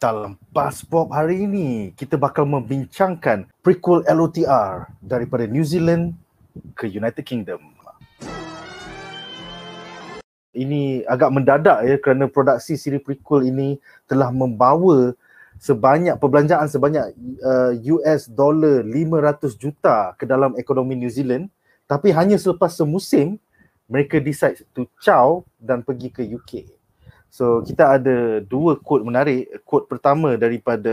Dalam Buzz Pop hari ini, kita bakal membincangkan prequel LOTR daripada New Zealand ke United Kingdom. Ini agak mendadak ya kerana produksi siri prequel ini telah membawa perbelanjaan sebanyak US dollar 500 juta ke dalam ekonomi New Zealand, tapi hanya selepas semusim mereka decide to caw dan pergi ke UK. So kita ada dua quote menarik. Quote pertama daripada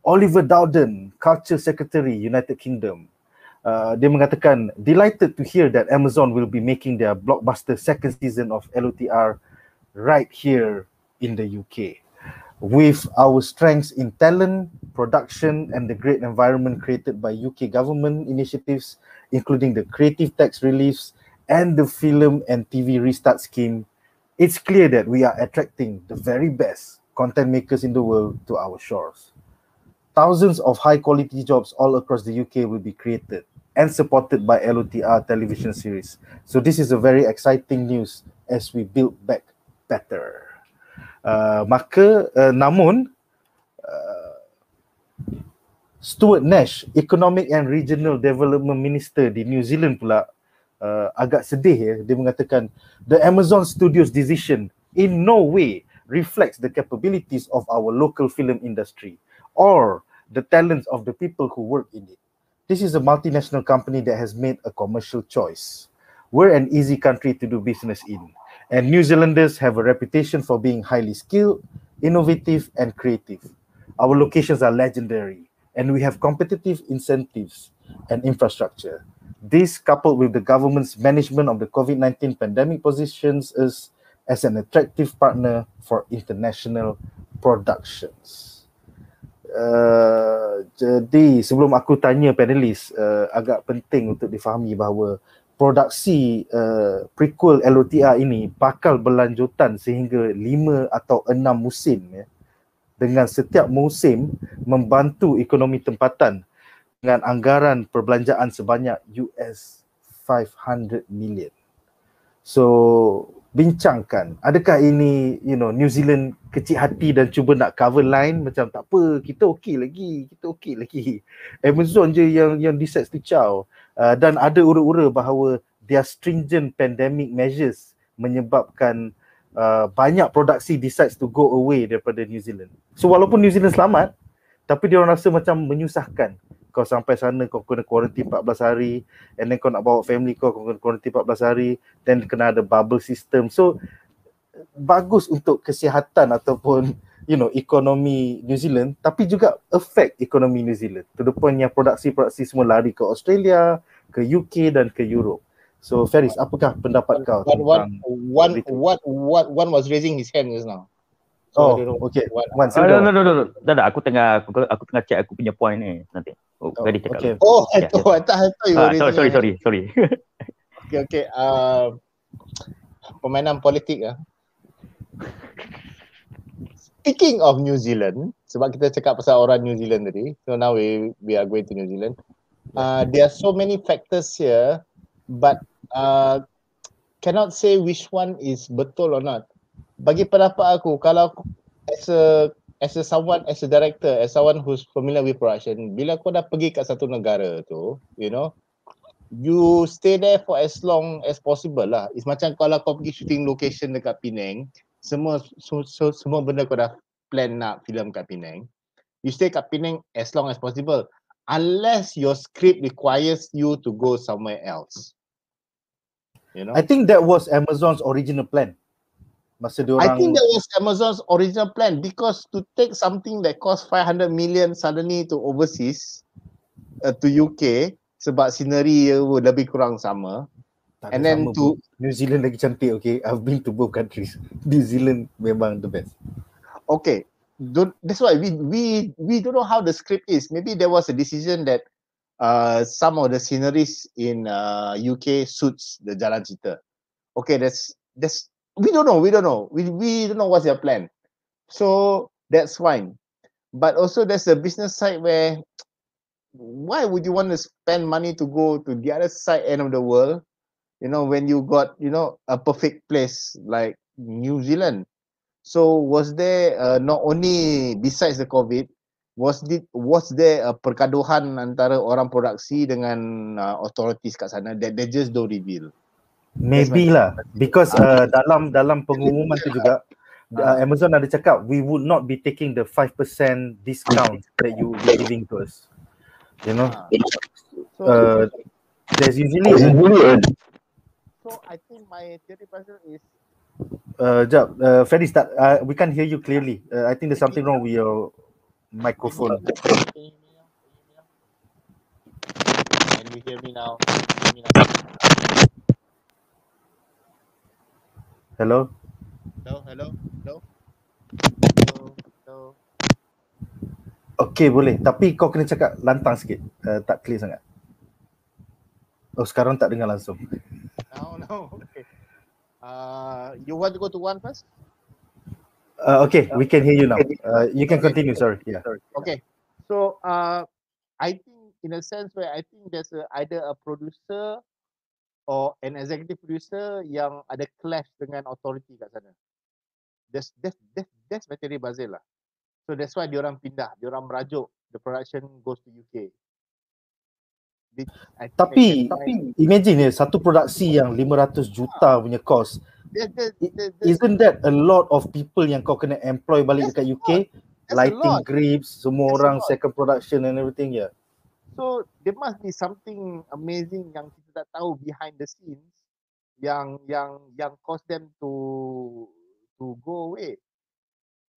Oliver Dowden, Culture Secretary United Kingdom. Dia mengatakan, delighted to hear that Amazon will be making their blockbuster second season of LOTR right here in the UK. With our strengths in talent, production and the great environment created by UK government initiatives, including the creative tax reliefs and the film and TV restart scheme, it's clear that we are attracting the very best content makers in the world to our shores. Thousands of high-quality jobs all across the UK will be created and supported by LOTR television series. So this is a very exciting news as we build back better. Namun, Stuart Nash, Economic and Regional Development Minister di New Zealand pula agak sedih ya. Dia mengatakan, the Amazon Studios decision in no way reflects the capabilities of our local film industry or the talents of the people who work in it. This is a multinational company that has made a commercial choice. We're an easy country to do business in, and New Zealanders have a reputation for being highly skilled, innovative, and creative. Our locations are legendary, and we have competitive incentives and infrastructure. This, coupled with the government's management of the COVID-19 pandemic, positions us as an attractive partner for international productions. Jadi sebelum aku tanya panelis, agak penting untuk difahami bahawa produksi prequel LOTR ini bakal berlanjutan sehingga 5 atau 6 musim ya, dengan setiap musim membantu ekonomi tempatan dengan anggaran perbelanjaan sebanyak US 500 million. So bincangkan, adakah ini New Zealand kecil hati dan cuba nak cover line macam tak apa, kita okey lagi. Amazon je yang decide to caw. Dan ada ura-ura bahawa their stringent pandemic measures menyebabkan banyak produksi decides to go away daripada New Zealand. So walaupun New Zealand selamat, tapi dia orang rasa macam menyusahkan. Kau sampai sana kau kena quarantine 14 hari, and then kau nak bawa family kau kena quarantine 14 hari, then kena ada bubble system. So bagus untuk kesihatan ataupun ekonomi New Zealand, tapi juga affect ekonomi New Zealand to the point yang produksi-produksi semua lari ke Australia, ke UK dan ke Europe. So Faris, apakah pendapat kau tentang one was raising his hand just now. So okay. No. Aku tengah check aku punya point ni nanti. Ready cakap. I thought you were sorry. Okay. Permainan politik ah. Speaking of New Zealand, sebab kita cakap pasal orang New Zealand tadi, so now we are going to New Zealand. There are so many factors here, but cannot say which one is betul or not. Bagi pendapat aku, kalau as a director, as someone who's familiar with production, bila kau dah pergi kat satu negara tu, you stay there for as long as possible lah. It's macam kalau kau pergi shooting location dekat Penang, semua benda kau dah plan nak film kat Penang. You stay kat Penang as long as possible, unless your script requires you to go somewhere else. I think that was Amazon's original plan. I think that was Amazon's original plan, because to take something that cost 500 million suddenly to overseas, to UK, sebab scenery lebih kurang sama, and then to New Zealand lagi cantik. Okay, I've been to both countries. New Zealand memang the best. Okay, that's why we don't know how the script is. Maybe there was a decision that some of the sceneries in UK suits the jalan cerita. Okay, that's we don't know. We don't know what's their plan. So that's fine. But also there's a business side where, why would you want to spend money to go to the other side end of the world, when you got, a perfect place like New Zealand? So was there not only besides the COVID, was there a pergaduhan antara orang produksi dengan authorities kat sana that they just don't reveal? Maybe lah, because dalam pengumuman tu juga Amazon ada cakap we would not be taking the 5% discount that you be giving to us. You know, there's usually so I think my theory person is Ferry, we can't hear you clearly. I think there's something wrong with your microphone. Can you hear me now? Hello? Hello? Okay, boleh. Tapi kau kena cakap lantang sikit. Tak clear sangat. Oh, sekarang tak dengar langsung. No. Okay. You want to go to one first? Okay, we can hear you now. You can continue, sorry. Yeah. Okay. So, I think in a sense where I think there's either a producer or an executive producer yang ada clash dengan authority kat sana. That's materi Brazil lah. So that's why diorang pindah, diorang merajuk, the production goes to UK. Tapi imagine satu produksi yang 500 juta punya cost. Isn't that a lot of people yang kau kena employ balik dekat UK? Lighting grips, semua orang, second production and everything, yeah. So there must be something amazing yang kita tak tahu behind the scenes yang cause them to go away.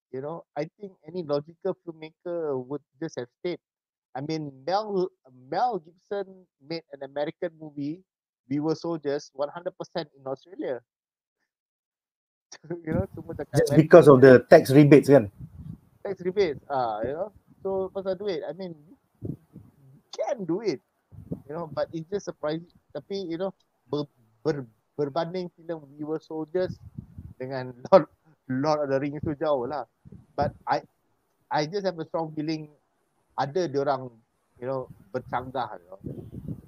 You know, I think any logical filmmaker would just have stayed. I mean, Mel Gibson made an American movie, We Were Soldiers, 100% in Australia. You know, just because of the tax rebates kan? Tax rebates, you know. So pasal duit, I mean, can do it, you know, but it's just surprising. Tapi you know, berbanding filem We Were Soldiers dengan Lord of the Rings tu jauh lah. But I just have a strong feeling ada diorang, you know, bercanggah, you know.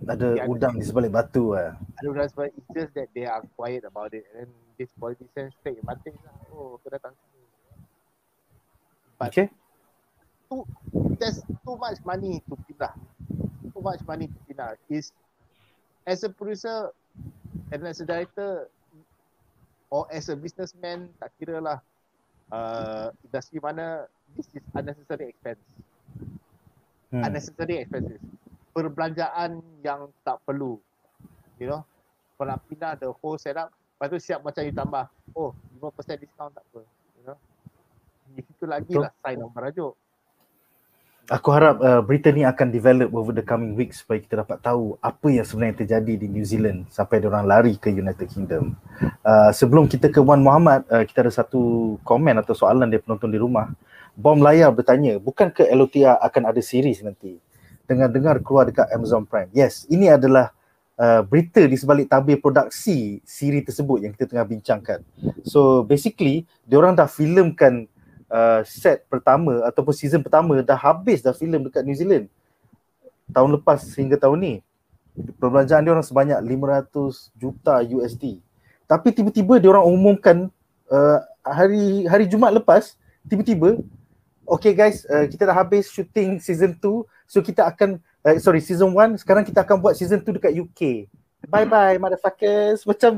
Ada udang di sebalik batu lah. Ada udang sebalik, it's just that they are quiet about it, and then this politicians take advantage lah. Oh, kena datang sini. But okay. There's too much money to pindah. Is as a producer and as a director or as a businessman, tak kira lah industri mana, this is unnecessary expense. Unnecessary expenses. Perbelanjaan yang tak perlu. You know, kalau nak pindah the whole setup, lepas tu siap macam you tambah, oh 5% discount tak apa. You know, itu lagi lah sign of merajuk. Aku harap berita ni akan develop over the coming weeks supaya kita dapat tahu apa yang sebenarnya terjadi di New Zealand sampai diorang lari ke United Kingdom. Sebelum kita ke Wan Muhammad, kita ada satu komen atau soalan dari penonton di rumah. Bom Layar bertanya, bukankah LOTR akan ada series nanti? Dengar-dengar keluar dekat Amazon Prime. Yes, ini adalah berita di sebalik tabir produksi siri tersebut yang kita tengah bincangkan. So basically, diorang dah filmkan set pertama ataupun season pertama, dah habis dah filem dekat New Zealand tahun lepas hingga tahun ni. Perbelanjaan dia orang sebanyak 500 juta USD. Tapi tiba-tiba dia orang umumkan hari Jumaat lepas, tiba-tiba, okay guys, kita dah habis shooting season 2, so kita akan season 1, sekarang kita akan buat season 2 dekat UK. Bye bye motherfuckers. Macam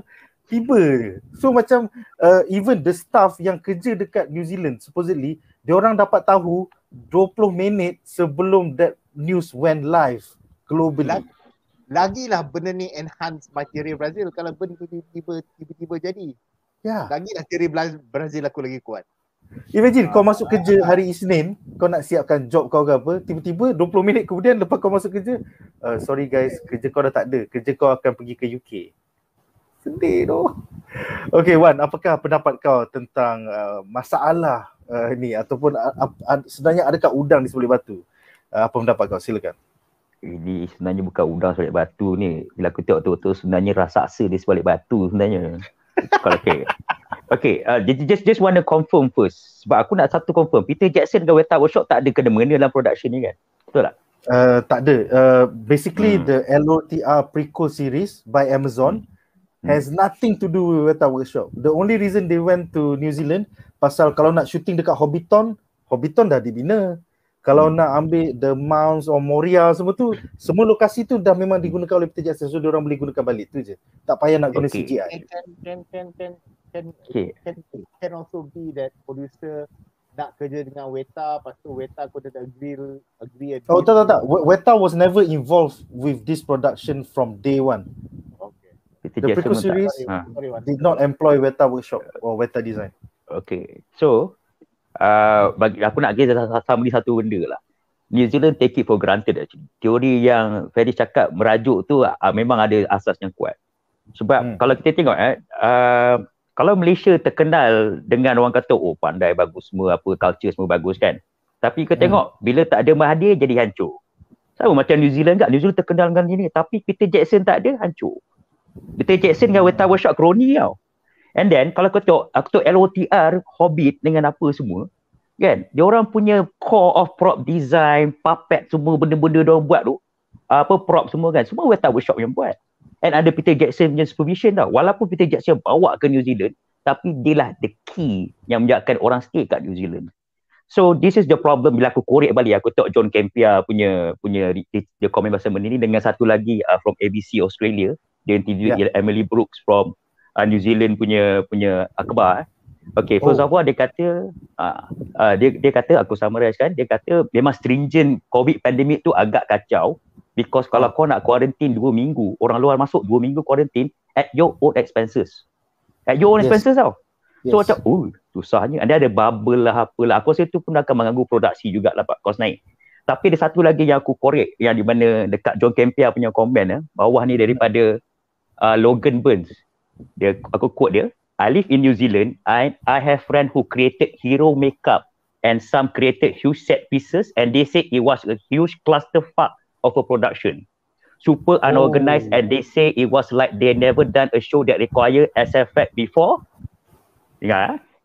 tiba je. So macam even the staff yang kerja dekat New Zealand, supposedly diorang dapat tahu 20 minit sebelum that news went live globally. Lagilah benda ni enhance my theory Brazil kalau benda tu tiba-tiba jadi. Ya. Lagilah theory Brazil aku lagi kuat. Imagine kau masuk kerja hari Isnin, kau nak siapkan job kau ke apa, tiba-tiba 20 minit kemudian lepas kau masuk kerja, sorry guys, kerja kau dah tak ada, kerja kau akan pergi ke UK. Sedih tu. Okay Wan, apakah pendapat kau tentang masalah ni ataupun sebenarnya adakah udang di sebalik batu? Apa pendapat kau? Silakan. Ini sebenarnya bukan udang sebalik batu ni. Bila aku tengok betul-betul sebenarnya raksasa di sebalik batu sebenarnya. Kalau okay, just want to confirm first. Sebab aku nak satu confirm. Peter Jackson dengan Weta Workshop tak ada kena-mengena dalam production ni kan? Betul tak? Tak ada. Basically the LOTR prequel series by Amazon has nothing to do with Weta Workshop. The only reason they went to New Zealand Pasal kalau nak shooting dekat Hobbiton dah dibina. Kalau nak ambil The Mounds or Moria semua tu, semua lokasi tu dah memang digunakan oleh Peter Jackson. So diorang boleh gunakan balik tu je. Tak payah nak guna CGI. Can also be that producer nak kerja dengan Weta, lepas tu Weta kena agree. Oh tak. Weta was never involved with this production from day one. Okay. The prequel series did not employ Weta Workshop or Weta Design. Okay. So, bagi aku nak summary satu benda lah. New Zealand take it for granted actually. Teori yang Ferry cakap merajuk tu memang ada asas yang kuat. Sebab kalau kita tengok kalau Malaysia terkenal dengan orang kata pandai bagus semua, apa culture semua bagus kan. Tapi kita tengok bila tak ada Mahathir jadi hancur. Sama macam New Zealand kan. New Zealand terkenal dengan ini tapi Peter Jackson tak ada, hancur. Peter Jackson dengan Weta Workshop kroni tau. And then kalau aku tengok LOTR, Hobbit dengan apa semua kan, dia orang punya core of prop design, puppet semua benda-benda dia orang buat tu, prop semua kan, semua Weta Workshop yang buat. And ada Peter Jackson punya supervision tau. Walaupun Peter Jackson bawa ke New Zealand, tapi dia lah the key yang menjadikan orang stay kat New Zealand. So this is the problem bila aku korek balik. Aku tengok John Campea punya dia komen bahasa benda ni dengan satu lagi from ABC Australia. Dia interview Emily Brooks from New Zealand punya akhbar. Okay, first of all dia kata dia kata, aku summarize kan, dia kata memang stringent COVID pandemic tu agak kacau because kalau kau nak quarantine 2 minggu, orang luar masuk 2 minggu quarantine at your own expenses. At your own expenses tau. So macam susahnya. Ada bubble lah apalah. Aku rasa tu pun akan mengganggu produksi jugalah Pak, kos naik. Tapi ada satu lagi yang aku korek yang di mana dekat John Campea punya komen bawah ni daripada Logan Burns. Aku quote dia, I live in New Zealand. I have friends who created hero makeup and some created huge set pieces and they say it was a huge clusterfuck of a production. Super unorganized and they say it was like they never done a show that required SFX before.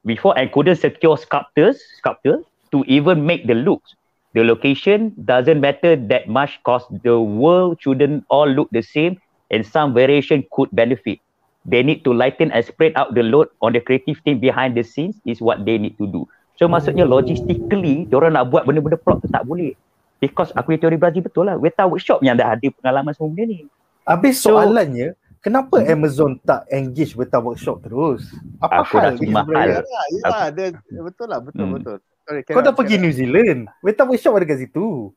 Before and couldn't secure sculptors to even make the looks. The location doesn't matter that much cause the world shouldn't all look the same and some variation could benefit. They need to lighten and spread out the load on the creative team behind the scenes is what they need to do. So maksudnya logistically, diorang nak buat benda-benda prop tak boleh. Because aku punya teori Brazil betul lah. Weta Workshop yang dah ada pengalaman semua benda ni. Habis soalannya, kenapa Amazon tak engage Weta Workshop terus? Apa aku hal rasa ni mahal. Betul lah. Sorry, kau dah pergi New Zealand. Weta Workshop ada kat situ.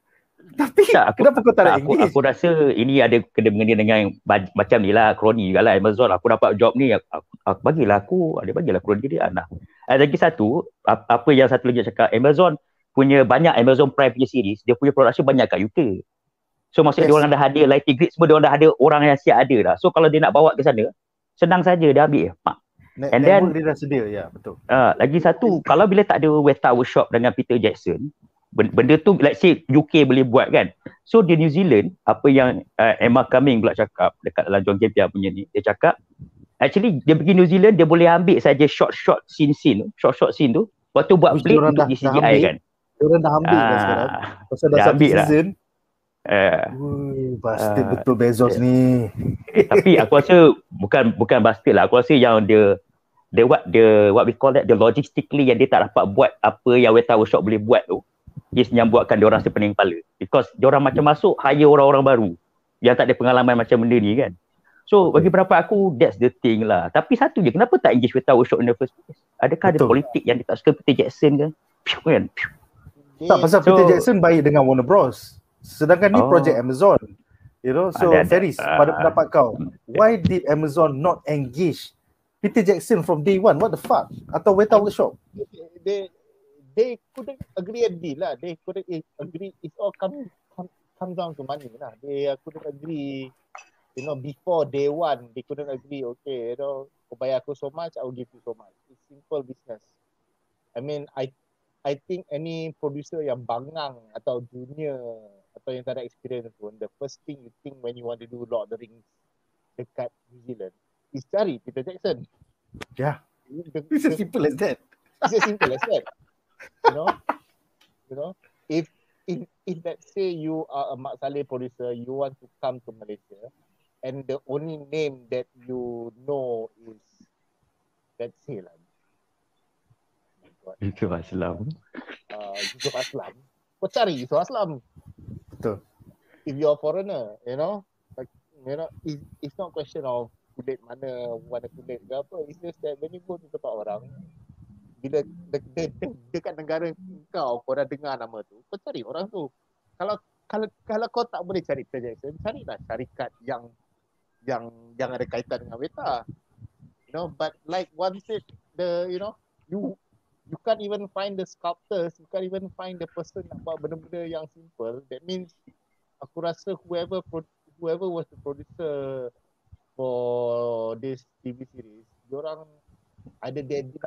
Tapi kenapa kau tak nak engage? Aku rasa ini ada kena mengenai dengan macam ni lah, kroni juga lah Amazon. Aku dapat job ni, aku bagilah kroni dia anak. Lagi satu, apa yang satu lagi cakap, Amazon punya banyak Amazon Prime punya series, dia punya production banyak kat UK. So maksudnya dia orang dah ada lighting grid semua, dia orang dah ada orang yang siap ada dah. So kalau dia nak bawa ke sana, senang saja dia ambil. And then dia dah sedia, ya betul. Lagi satu, kalau bila tak ada Weta Workshop dengan Peter Jackson, benda tu let's say UK boleh buat kan. So di New Zealand, apa yang Emma Cumming pula cakap dekat dalam John Campea punya ni, dia cakap actually dia pergi New Zealand, dia boleh ambil saja short scene tu, waktu buat play untuk di CGI kan. Diorang dah ambil dah sekarang. Pasal dah satu season. Bastard betul Bezos ni. Tapi aku rasa bukan bastard lah. Aku rasa yang what we call that, the logistically yang dia tak dapat buat apa yang Weta Workshop boleh buat tu, yang buatkan diorang rasa pening kepala. Because diorang macam masuk hire orang-orang baru yang tak ada pengalaman macam benda ni kan. So bagi pendapat aku, that's the thing lah. Tapi satu je, kenapa tak engage Weta Workshop in the first place? Adakah ada politik yang dia tak suka Peter Jackson kan? Tak, pasal Peter Jackson baik dengan Warner Bros. Sedangkan ni projek Amazon. You know, so Ferris, pada pendapat kau, why did Amazon not engage Peter Jackson from day one? What the fuck? Atau Weta Workshop? They couldn't agree a deal lah. They couldn't agree. It all comes down to money lah. They couldn't agree. You know, before day one, they couldn't agree. Okay, you know, kau bayar aku so much, I will give you so much. It's simple business. I mean, I think any producer yang bangang atau junior atau yang tak ada experience pun, the first thing you think when you want to do Lord of the Rings dekat New Zealand is cari Peter Jackson. Yeah, it's as simple as that. It's as simple as that. You know, if let's say you are a Mat Salleh producer, you want to come to Malaysia, and the only name that you know is, let's say lah, Yusuf Aslam. Yusuf Aslam. Kau cari Yusuf Aslam. Betul. If you're a foreigner, like, it's not question of kulit mana, warna kulit ke apa. It's just that when you go to tempat orang, bila dekat negara kau dah dengar nama tu, kau cari orang tu. Kalau kau tak boleh cari Peter Jackson, carilah syarikat yang ada kaitan dengan Weta. But like one said, you can't even find the sculptors, you can't even find the person nak buat benda-benda yang simple. That means aku rasa whoever was the producer for this TV series, diorang either they did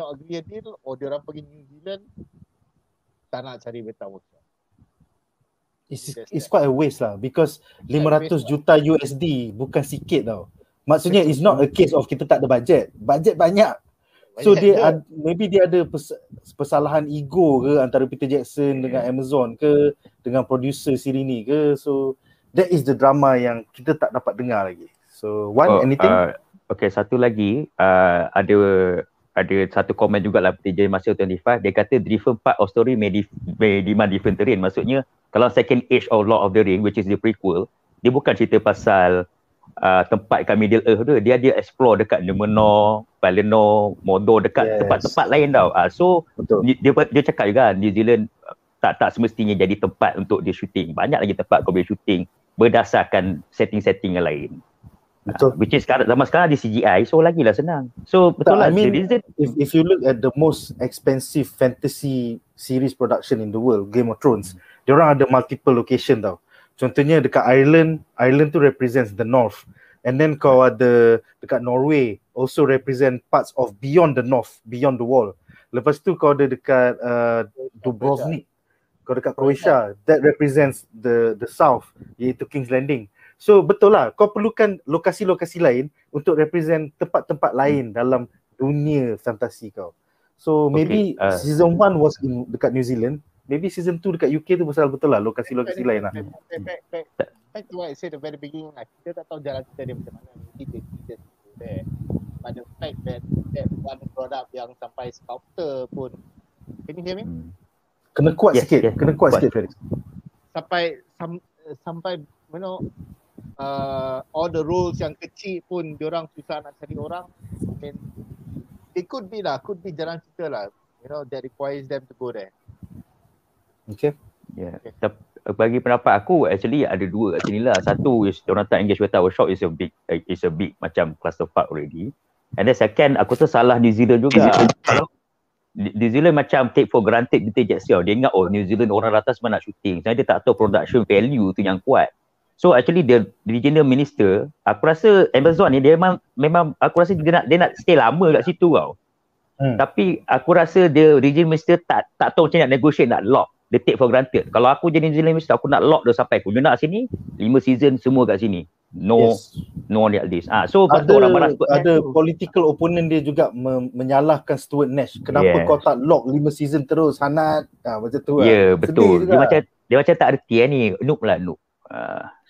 not agree a deal, or diorang pergi New Zealand tak nak cari Weta workshop. It's quite a waste lah, because 500 juta USD bukan sikit tau. Maksudnya it's not a case of kita tak ada budget banyak. So maybe dia ada persalahan ego ke antara Peter Jackson dengan Amazon ke, dengan producer siri ni ke. So that is the drama yang kita tak dapat dengar lagi. So anything? Okay, satu lagi, ada satu komen jugalah Peter Masa 25, dia kata different part of story may demand different terrain. Maksudnya kalau second age of Lord of the Ring, which is the prequel, dia bukan cerita pasal tempat kat Middle Earth tu, dia explore dekat Numenor, Valinor, Mordor, dekat tempat-tempat lain tau. So dia cakap juga New Zealand tak semestinya jadi tempat untuk dia shooting. Banyak lagi tempat kau boleh shooting berdasarkan setting-setting yang lain. Betul. Which is zaman sekarang di CGI, so lagilah senang. So betul lah. I mean, if you look at the most expensive fantasy series production in the world, Game of Thrones, diorang ada multiple location tau. Contohnya dekat Ireland tu represents the north. And then kau ada dekat Norway, also represent parts of beyond the north, beyond the wall. Lepas tu kau ada dekat Dubrovnik, kau dekat Croatia, that represents the south, iaitu King's Landing. So betul lah, kau perlukan lokasi-lokasi lain untuk represent tempat-tempat lain dalam dunia fantasi kau. So maybe season 1 was dekat New Zealand, maybe season 2 dekat UK tu pasal betul lah lokasi-lokasi lain lah. Back to what I said at the very beginning, kita tak tahu jalan cerita dia macam mana. Kita there. But the fact that one product yang sampai sculptor pun, can you hear me? Kena kuat sikit, kena kuat sikit Felix. Sampai all the roles yang kecil pun diorang susah nak cari orang. I mean, it could be jalan cerita lah, that requires them to go there. Okay. Yeah. Bagi pendapat aku, actually ada dua kat sini lah. Satu is orang tak engage Weta workshop is a big macam clusterfuck already. And then second, aku tu salah New Zealand juga. New Zealand macam take for granted Peter Jackson. Dia ingat New Zealand orang rata semua nak shooting. Sebenarnya dia tak tahu production value tu yang kuat. So actually the regional minister, aku rasa Amazon ni dia memang aku rasa dia nak stay lama kat situ tau. Tapi aku rasa dia regional minister tak tahu macam nak negotiate, nak lock. Dia take for granted. Kalau aku jadi New Zealand minister, aku nak lock dia sampai aku nak sini 5 season semua kat sini. No on this. So ada political opponent dia juga menyalahkan Stuart Nash. Kenapa kau tak lock 5 season terus, Hanat? Macam tu lah. Ya, betul. Dia macam tak reti ni. Noob.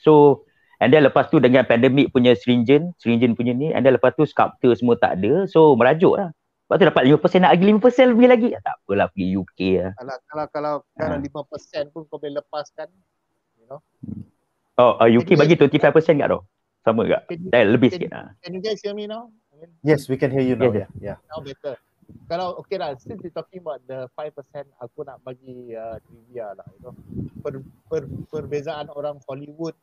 So and then lepas tu dengan pandemik punya stringent punya ni, and then lepas tu sculptor semua tak ada. So merajuk lah. Lepas tu dapat 5%, nak lagi 5% lebih lagi. Tak apalah, pergi UK lah. Kalau 5% pun kau boleh lepaskan, UK bagi 25% kat tu. Sama tak? Lebih sikit lah. Can you guys hear me now? Yes, we can hear you now. Yeah. Now better. Kalau okay lah, since we're talking about the 5%, aku nak bagi trivia lah. Perbezaan orang Hollywood,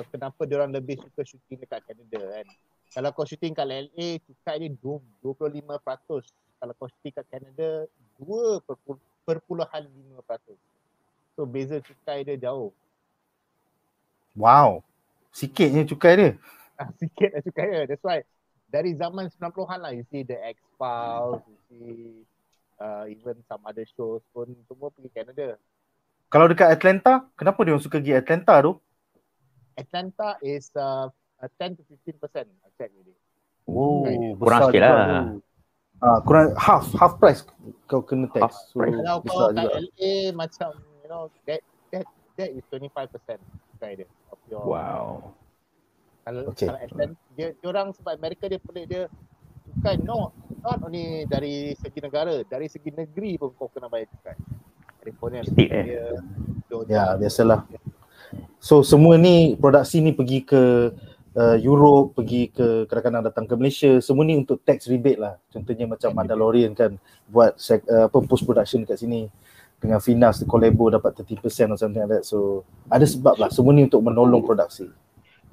kenapa diorang lebih suka shooting dekat Canada kan. Kalau kau shooting kat LA, cukai dia 25%. Kalau kau shooting kat Canada, 2.5%. So beza cukai dia jauh. Wow. Sikitnya cukai dia. Sikit lah cukai dia. That's why dari zaman 90-an lah, you see the X-Files, you see even some other shows pun semua pergi Canada. Kalau dekat Atlanta, kenapa dia orang suka pergi Atlanta tu? Atlanta is 10 to 15%. I check with it. Kurang sikit lah. Kurang half price kau kena tax. So, kalau kau kat LA macam that is 25% dia of your. Wow. Kalau Atlanta, dia orang sebab Amerika dia pelik, dia cukai. Not only dari segi negara, dari segi negeri pun kau kena bayar cukai. California, Ya, biasalah. So semua ni produksi ni pergi ke Europe, pergi ke kadang-kadang datang ke Malaysia, semua ni untuk tax rebate lah. Contohnya macam Mandalorian kan buat post production kat sini dengan Finas collabo dapat 30% or something like that. So ada sebab lah, semua ni untuk menolong produksi.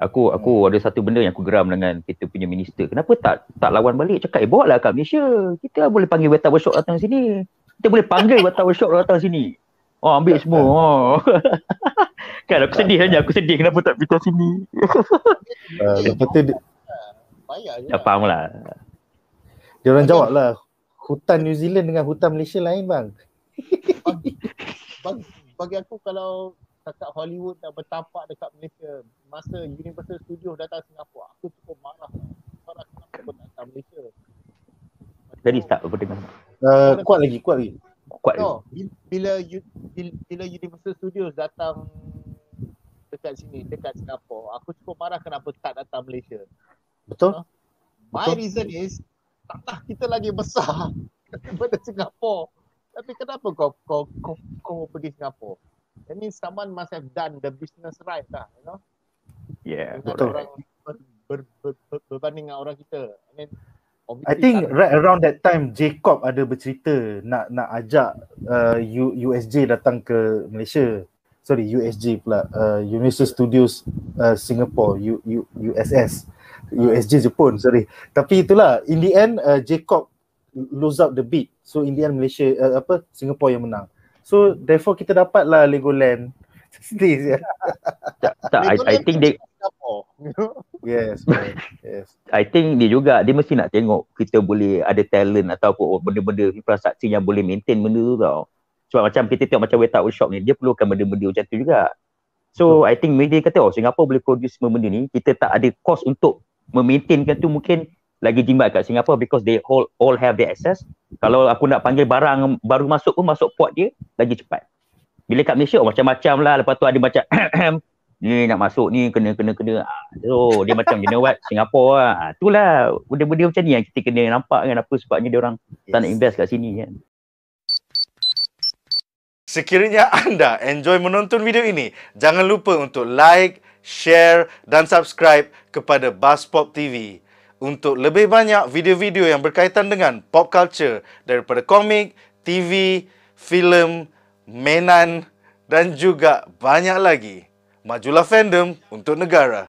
Aku ada satu benda yang aku geram dengan kita punya minister. Kenapa tak lawan balik, cakap bawa lah kat Malaysia. Kita boleh panggil Weta Workshop datang sini. Kita boleh panggil Weta Workshop datang sini. Oh, ambil semua. Oh. Kan aku sedih hanya, aku sedih kenapa tak pergi sini. Lepas tu bayar je. Tak faham lah. dia orang jawab lah, hutan New Zealand dengan hutan Malaysia lain bang. Bagi aku kalau kakak Hollywood dah bertapak dekat Malaysia, masa Universal Studios datang Singapura, aku cukup marah. Marah kenapa kau tak datang Malaysia. Jadi tak apa dengar. Kuat lagi. Kuat No, bila Universal Studios datang dekat sini, dekat Singapura, aku cukup marah kenapa tak datang Malaysia. Betul? My reason is tanah kita lagi besar daripada Singapura. Tapi kenapa kau pergi Singapura? That means someone must have done the business right lah, you know. Yeah, betul. Orang berbanding dengan orang kita. I think right around that time Jacob ada bercerita nak ajak USJ datang ke Malaysia. Sorry, USJ pula, Universal Studios Singapore, USS. USJ Jepun, sorry. Tapi itulah, in the end Jacob lose out the bid. So in the end Malaysia Singapore yang menang. So therefore kita dapatlah Legoland. Sedih je. I think they Yes. I think dia mesti nak tengok kita boleh ada talent ataupun benda-benda infrastruktur yang boleh maintain benda tu tau. Sebab macam kita tengok macam Weta Workshop ni, dia perlukan benda-benda macam tu juga. So I think dia kata Singapore boleh produce semua benda ni, kita tak ada cost untuk memaintainkan tu, mungkin lagi jimat kat Singapore because they all have the access. Kalau aku nak panggil barang baru masuk pun masuk port dia lagi cepat. Bila kat Malaysia macam-macam lah, lepas tu ada macam ni nak masuk ni kena. So dia macam you know what, Singapore lah. Itulah benda-benda macam ni yang kita kena nampak kan, apa sebabnya dia orang tak nak invest kat sini kan. Sekiranya anda enjoy menonton video ini, jangan lupa untuk like, share dan subscribe kepada Buzzpop TV untuk lebih banyak video-video yang berkaitan dengan pop culture daripada komik, TV, filem, mainan dan juga banyak lagi. Majulah fandom untuk negara.